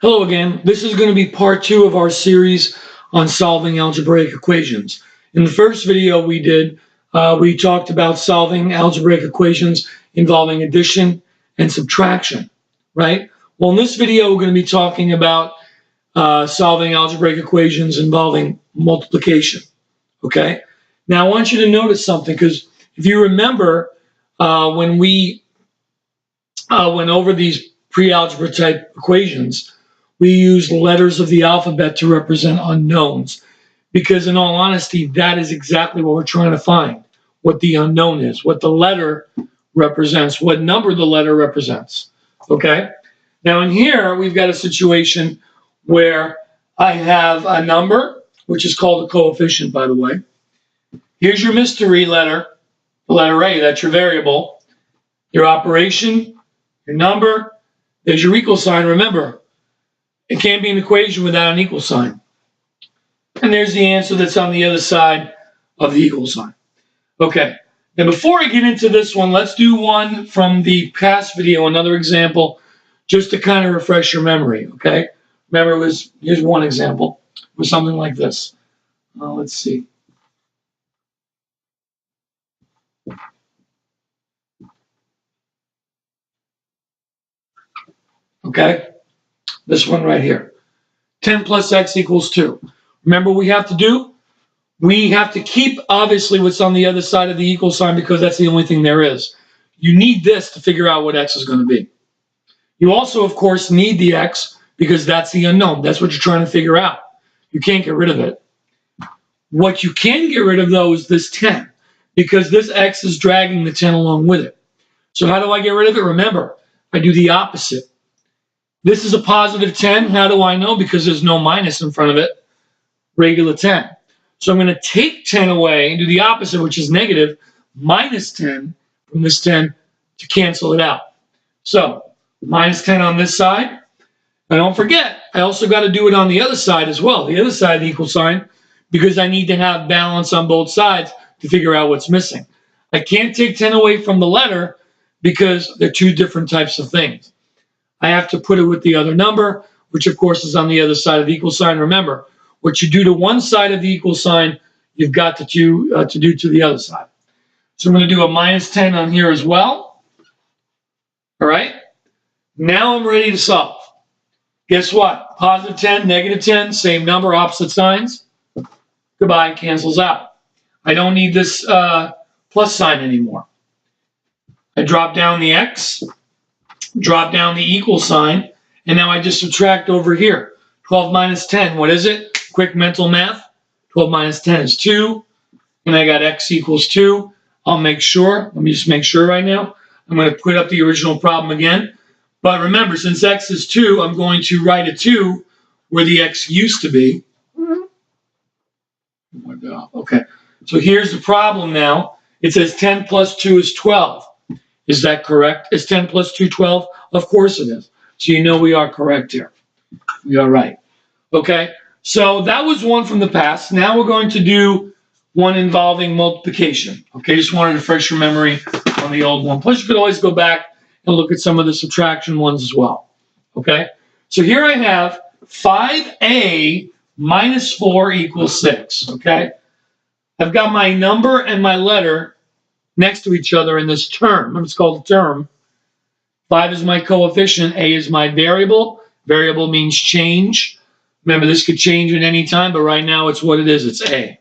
Hello again. This is going to be part 2 of our series on solving algebraic equations. In the first video we did, we talked about solving algebraic equations involving addition and subtraction, right? Well, in this video we're going to be talking about solving algebraic equations involving multiplication, okay? Now I want you to notice something, because if you remember when we went over these pre-algebra type equations, we use letters of the alphabet to represent unknowns, because in all honesty, that is exactly what we're trying to find, what the unknown is, what the letter represents, what number the letter represents, okay? Now in here, we've got a situation where I have a number, which is called a coefficient, by the way. Here's your mystery letter, the letter A, that's your variable, your operation, your number, there's your equal sign. Remember, it can't be an equation without an equal sign. And there's the answer that's on the other side of the equal sign. Okay, now before I get into this one, let's do one from the past video, another example, just to kind of refresh your memory, okay? Remember, here's one example, it was something like this. Let's see. Okay, this one right here. 10 plus x equals 2. Remember what we have to do? We have to keep, obviously, what's on the other side of the equal sign, because that's the only thing there is. You need this to figure out what x is going to be. You also, of course, need the x, because that's the unknown. That's what you're trying to figure out. You can't get rid of it. What you can get rid of, though, is this 10, because this x is dragging the 10 along with it. So how do I get rid of it? Remember, I do the opposite. This is a positive 10. How do I know? Because there's no minus in front of it. Regular 10. So I'm going to take 10 away and do the opposite, which is negative, minus 10 from this 10 to cancel it out. So minus 10 on this side. And don't forget, I also got to do it on the other side as well, the other side of the equal sign, because I need to have balance on both sides to figure out what's missing. I can't take 10 away from the letter because they're two different types of things. I have to put it with the other number, which of course is on the other side of the equal sign. Remember, what you do to one side of the equal sign, you've got to do to the other side. So I'm going to do a minus 10 on here as well. All right. Now I'm ready to solve. Guess what? Positive 10, negative 10, same number, opposite signs. Goodbye, cancels out. I don't need this plus sign anymore. I drop down the x, drop down the equal sign, and now I just subtract over here. 12 minus 10, what is it? Quick mental math. 12 minus 10 is 2, and I got x equals 2. I'll make sure, let me just make sure right now. I'm going to put up the original problem again. But remember, since x is 2, I'm going to write a 2 where the x used to be. Okay, so here's the problem now. It says 10 plus 2 is 12. Is that correct? Is 10 plus 2 12? Of course it is. So you know we are correct here. We are right. Okay, so that was one from the past. Now we're going to do one involving multiplication. Okay, just wanted to refresh your memory on the old one. Plus you could always go back and look at some of the subtraction ones as well. Okay, so here I have 5a minus 4 equals 6. Okay, I've got my number and my letter next to each other in this term. It's called a term. 5 is my coefficient. A is my variable. Variable means change. Remember, this could change at any time, but right now it's what it is. It's A.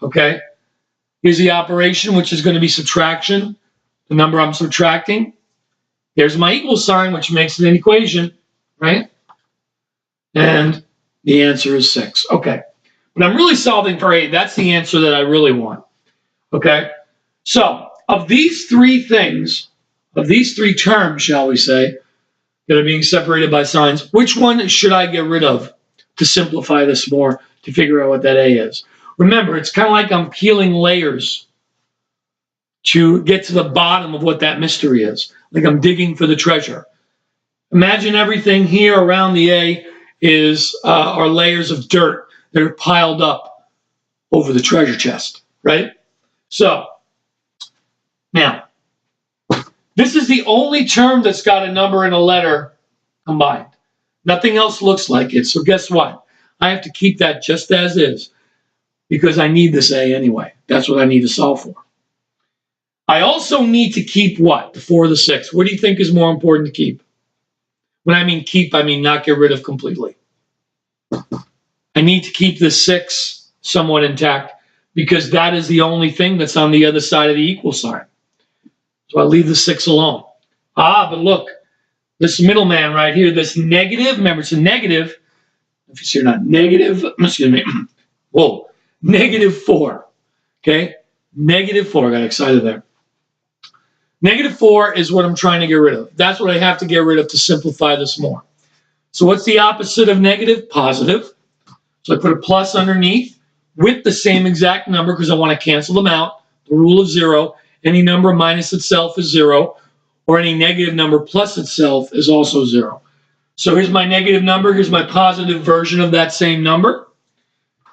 Okay? Here's the operation, which is going to be subtraction, the number I'm subtracting. There's my equal sign, which makes it an equation, right? And the answer is 6. Okay. But I'm really solving for A. That's the answer that I really want. Okay? So, of these three things, of these three terms, shall we say, that are being separated by signs, which one should I get rid of to simplify this more, to figure out what that A is? Remember, it's kind of like I'm peeling layers to get to the bottom of what that mystery is, like I'm digging for the treasure. Imagine everything here around the A are layers of dirt that are piled up over the treasure chest, right? So, now, this is the only term that's got a number and a letter combined. Nothing else looks like it. So guess what? I have to keep that just as is because I need this a anyway. That's what I need to solve for. I also need to keep what? The 4 or the 6. What do you think is more important to keep? When I mean keep, I mean not get rid of completely. I need to keep the 6 somewhat intact because that is the only thing that's on the other side of the equal sign. So I leave the 6 alone. But look, this middleman right here, this negative, remember it's a negative. If you see or not, negative, excuse me, whoa, -4, okay? -4, I got excited there. -4 is what I'm trying to get rid of. That's what I have to get rid of to simplify this more. So what's the opposite of negative? Positive. So I put a plus underneath with the same exact number because I want to cancel them out. The rule of 0, any number minus itself is 0, or any negative number plus itself is also 0. So here's my negative number. Here's my positive version of that same number.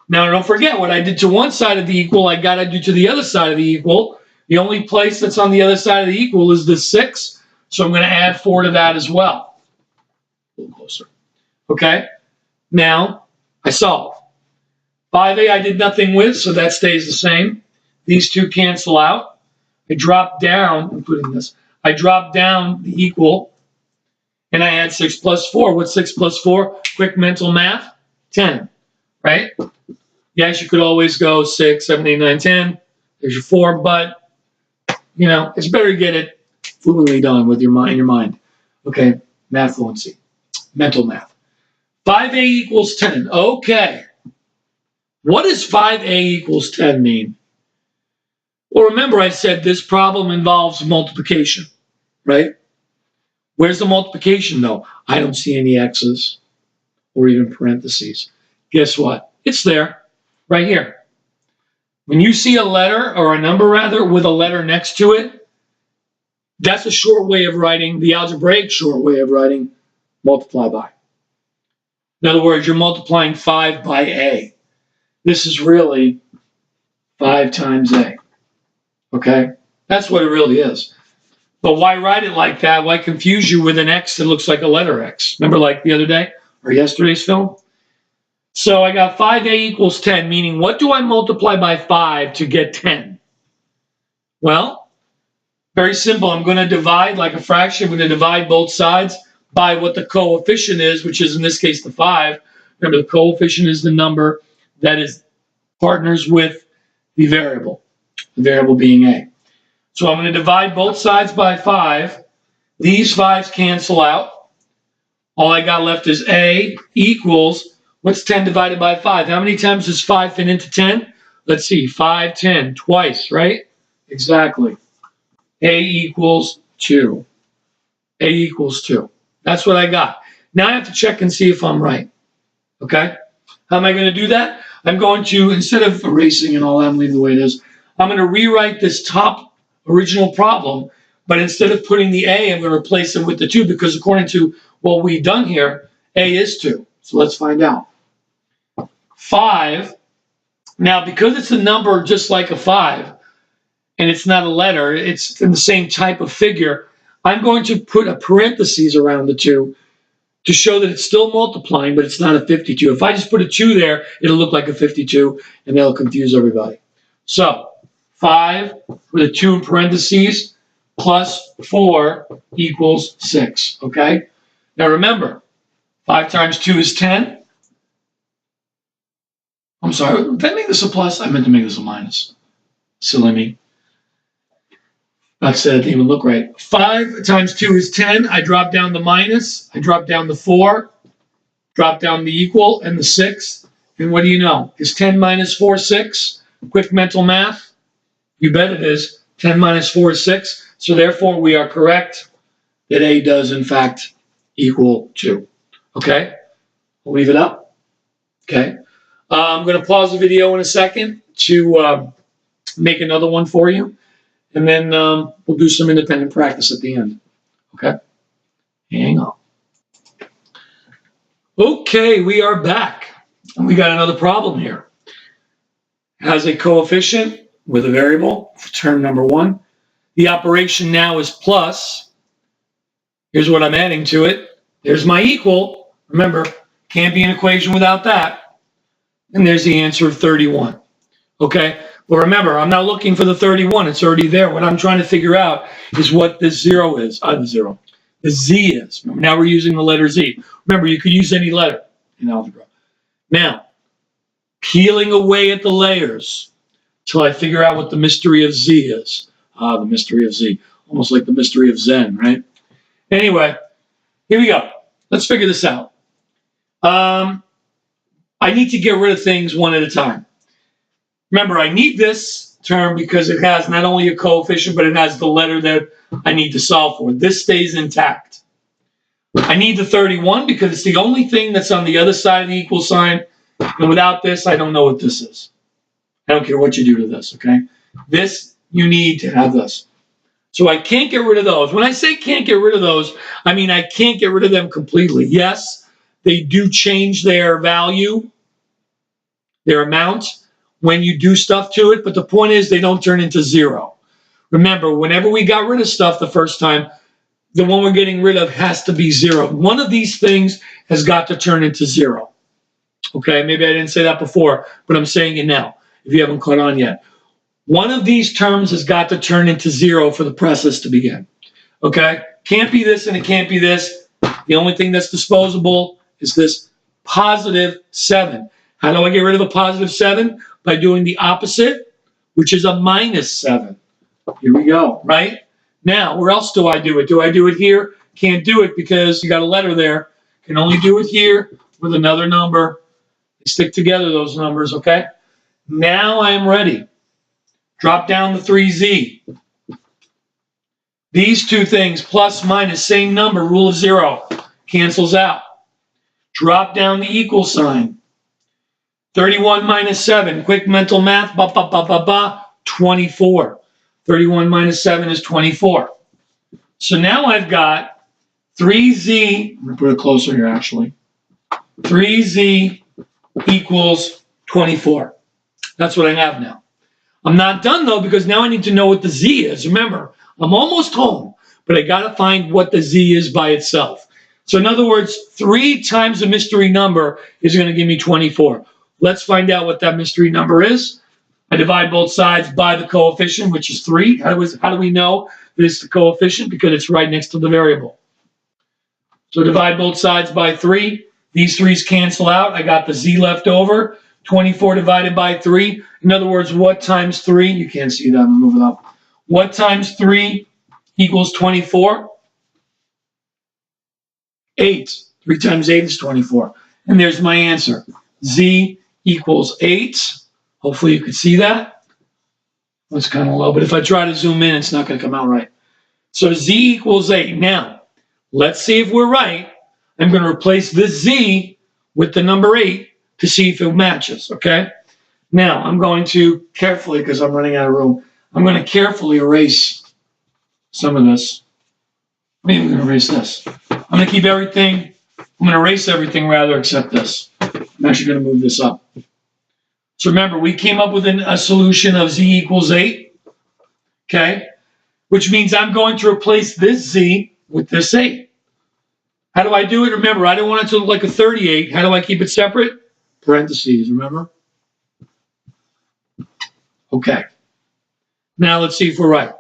Now, don't forget what I did to one side of the equal, I got to do to the other side of the equal. The only place that's on the other side of the equal is the 6. So I'm going to add 4 to that as well. A little closer. Okay? Now, I solve. 5a I did nothing with, so that stays the same. These two cancel out. I drop down, including this, I drop down the equal, and I add 6 plus 4. What's 6 plus 4? Quick mental math, 10, right? Yes, you could always go 6, 7, 8, 9, 10. There's your 4, but, you know, it's better to get it fluently done with your mind. Okay, math fluency, mental math. 5a equals 10. Okay. What does 5a equals 10 mean? Well, remember I said this problem involves multiplication, right? Where's the multiplication, though? I don't see any x's or even parentheses. Guess what? It's there, right here. When you see a letter, or a number rather, with a letter next to it, that's a short way of writing, the algebraic short way of writing multiply by. In other words, you're multiplying 5 by a. This is really 5 times a. Okay? That's what it really is. But why write it like that? Why confuse you with an X that looks like a letter X? Remember like the other day or yesterday's film? So I got 5a equals 10, meaning what do I multiply by 5 to get 10? Well, very simple. I'm going to divide like a fraction. I'm going to divide both sides by what the coefficient is, which is in this case the 5. Remember, the coefficient is the number that is partners with the variable being a. So I'm going to divide both sides by 5. These 5s cancel out. All I got left is a equals, what's 10 divided by 5? How many times does 5 fit into 10? Let's see, 5, 10, twice, right? Exactly. A equals 2. A equals 2. That's what I got. Now I have to check and see if I'm right. Okay? How am I going to do that? I'm going to, instead of erasing and all that, I'm leaving the way it is, I'm going to rewrite this top original problem, but instead of putting the a, I'm going to replace it with the 2 because according to what we've done here, a is 2. So let's find out. 5. Now, because it's a number just like a 5, and it's not a letter, it's in the same type of figure, I'm going to put a parentheses around the 2 to show that it's still multiplying, but it's not a 52. If I just put a 2 there, it'll look like a 52, and that'll confuse everybody. So 5 with a 2 in parentheses plus 4 equals 6, okay? Now remember, 5 times 2 is 10. I'm sorry, did I make this a plus? I meant to make this a minus. Silly me. I said it didn't even look right. 5 times 2 is 10. I drop down the minus. I drop down the 4. Drop down the equal and the 6. And what do you know? Is 10 minus 4 6? Quick mental math. You bet it is. 10 minus 4 is 6. So therefore, we are correct that A does, in fact, equal 2. Okay? I'll leave it up. Okay? I'm going to pause the video in a second to make another one for you. And then we'll do some independent practice at the end. Okay? Hang on. Okay, we are back. And we got another problem here. Has a coefficient with a variable, term number 1. The operation now is plus. Here's what I'm adding to it. There's my equal. Remember, can't be an equation without that. And there's the answer of 31. Okay? But remember, I'm not looking for the 31. It's already there. What I'm trying to figure out is what this zero is. The Z is. Remember, now we're using the letter Z. Remember, you could use any letter in algebra. Now, peeling away at the layers till I figure out what the mystery of Z is. The mystery of Z. Almost like the mystery of Zen, right? Anyway, here we go. Let's figure this out. I need to get rid of things one at a time. Remember, I need this term because it has not only a coefficient, but it has the letter that I need to solve for. This stays intact. I need the 31 because it's the only thing that's on the other side of the equal sign. And without this, I don't know what this is. I don't care what you do to this, okay? This, you need to have this. So I can't get rid of those. When I say can't get rid of those, I mean I can't get rid of them completely. Yes, they do change their value, their amount, when you do stuff to it, but the point is they don't turn into zero. Remember, whenever we got rid of stuff the first time, the one we're getting rid of has to be zero. One of these things has got to turn into zero. Okay, maybe I didn't say that before, but I'm saying it now, if you haven't caught on yet. One of these terms has got to turn into zero for the process to begin. Okay, can't be this and it can't be this. The only thing that's disposable is this positive 7. How do I get rid of a positive 7? By doing the opposite, which is a minus 7. Here we go, right? Now, where else do I do it? Do I do it here? Can't do it because you got a letter there. Can only do it here with another number. They stick together, those numbers, okay? Now I am ready. Drop down the 3z. These two things, plus, minus, same number, rule of 0, cancels out. Drop down the equal sign. 31 minus 7, quick mental math, 24. 31 minus 7 is 24. So now I've got 3z, I'm going to put it closer here actually, 3z equals 24. That's what I have now. I'm not done though because now I need to know what the z is. Remember, I'm almost home, but I got to find what the z is by itself. So in other words, 3 times a mystery number is going to give me 24. Let's find out what that mystery number is. I divide both sides by the coefficient, which is 3. How do we know that it's the coefficient? Because it's right next to the variable. So divide both sides by 3. These 3's cancel out. I got the z left over. 24 divided by 3. In other words, what times 3? You can't see that. I'm going to move it up. What times 3 equals 24? 8. 3 times 8 is 24. And there's my answer. Z equals 8. Hopefully you could see that. It's kind of low, but if I try to zoom in, it's not going to come out right. So Z equals 8. Now, let's see if we're right. I'm going to replace this Z with the number 8 to see if it matches, okay? Now, I'm going to carefully, because I'm running out of room, I'm going to carefully erase some of this. Maybe I'm going to erase this. I'm going to keep everything, I'm going to erase everything rather except this. I'm actually going to move this up. So remember, we came up with a solution of z equals 8, okay? Which means I'm going to replace this z with this 8. How do I do it? Remember, I don't want it to look like a 38. How do I keep it separate? Parentheses, remember? Okay. Now let's see if we're right.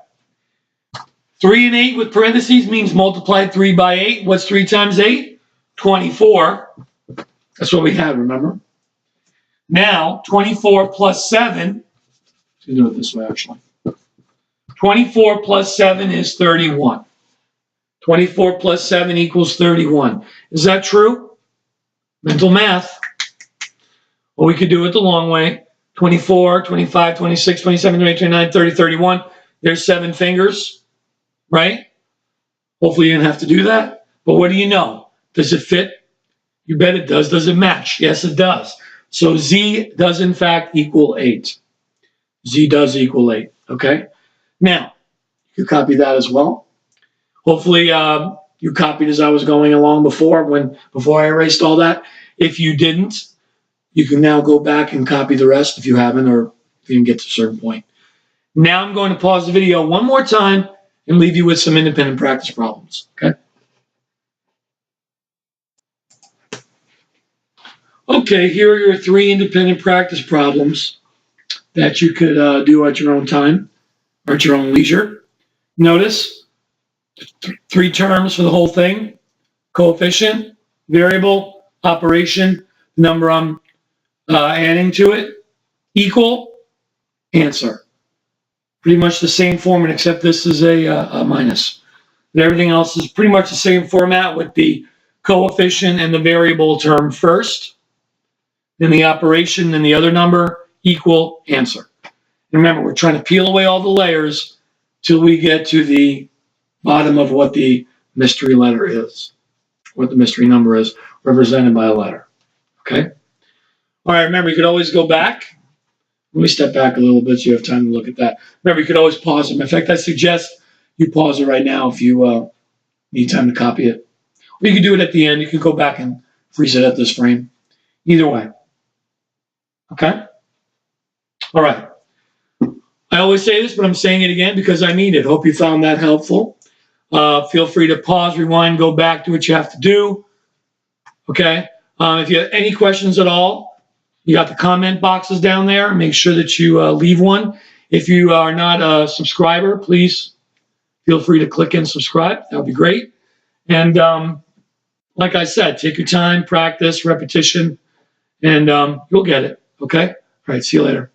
3 and 8 with parentheses means multiply 3 by 8. What's 3 times 8? 24. That's what we had, remember? Now, 24 plus 7, let's do it this way actually. 24 plus 7 is 31. 24 plus 7 equals 31. Is that true? Mental math. Well, we could do it the long way. 24, 25, 26, 27, 28, 29, 30, 31. There's 7 fingers, right? Hopefully you didn't have to do that. But what do you know? Does it fit? You bet it does. Does it match? Yes, it does. So Z does in fact equal 8. Z does equal 8, okay? Now, you copy that as well. Hopefully you copied as I was going along before I erased all that. If you didn't, you can now go back and copy the rest if you haven't or if you didn't get to a certain point. Now I'm going to pause the video one more time and leave you with some independent practice problems, okay? Okay, here are your 3 independent practice problems that you could do at your own time or at your own leisure. Notice 3 terms for the whole thing: coefficient, variable, operation, number I'm adding to it, equal, answer. Pretty much the same format, except this is a minus. And everything else is pretty much the same format with the coefficient and the variable term first, then the operation, then the other number, equal, answer. And remember, we're trying to peel away all the layers till we get to the bottom of what the mystery letter is, what the mystery number is, represented by a letter. Okay? All right, remember, you could always go back. Let me step back a little bit so you have time to look at that. Remember, you could always pause them. In fact, I suggest you pause it right now if you need time to copy it. Or you can do it at the end. You can go back and freeze it at this frame. Either way. Okay? All right. I always say this, but I'm saying it again because I mean it. Hope you found that helpful. Feel free to pause, rewind, go back, do what you have to do. Okay? If you have any questions at all, you got the comment boxes down there. Make sure that you leave one. If you are not a subscriber, please feel free to click and subscribe. That would be great. And like I said, take your time, practice, repetition, and you'll get it. Okay? All right. See you later.